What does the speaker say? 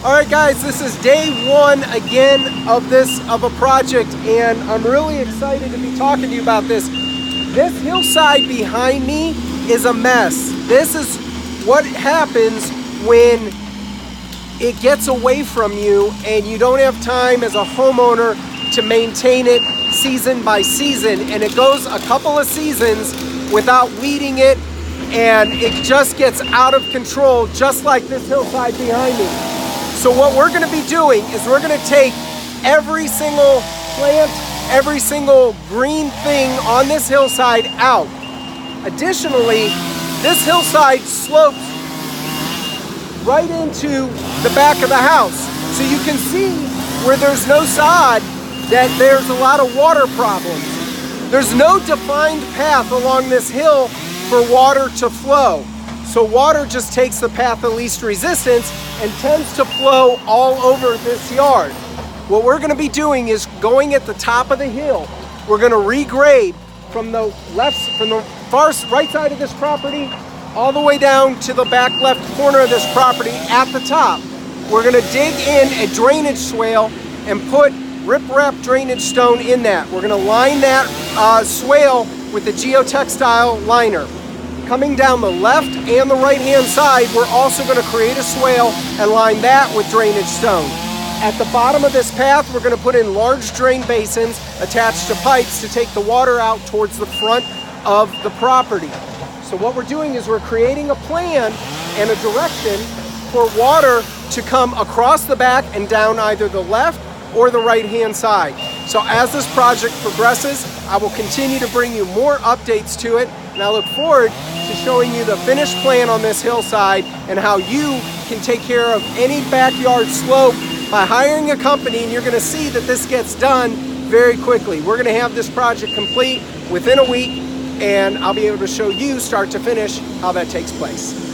All right, guys, this is day one again of a project, and I'm really excited to be talking to you about this. This hillside behind me is a mess. This is what happens when it gets away from you and you don't have time as a homeowner to maintain it season by season, and it goes a couple of seasons without weeding it, and it just gets out of control, just like this hillside behind me. So what we're going to be doing is we're going to take every single plant, every single green thing on this hillside out. Additionally, this hillside slopes right into the back of the house. So you can see where there's no sod that there's a lot of water problems. There's no defined path along this hill for water to flow. So water just takes the path of least resistance and tends to flow all over this yard. What we're going to be doing is going at the top of the hill. We're going to regrade from the far right side of this property all the way down to the back left corner of this property at the top. We're going to dig in a drainage swale and put rip-wrap drainage stone in that. We're going to line that swale with the geotextile liner. Coming down the left and the right-hand side, we're also going to create a swale and line that with drainage stone. At the bottom of this path, we're going to put in large drain basins attached to pipes to take the water out towards the front of the property. So what we're doing is we're creating a plan and a direction for water to come across the back and down either the left or the right-hand side. So as this project progresses, I will continue to bring you more updates to it, and I look forward to showing you the finished plan on this hillside and how you can take care of any backyard slope by hiring a company, and you're going to see that this gets done very quickly. We're going to have this project complete within a week, and I'll be able to show you start to finish how that takes place.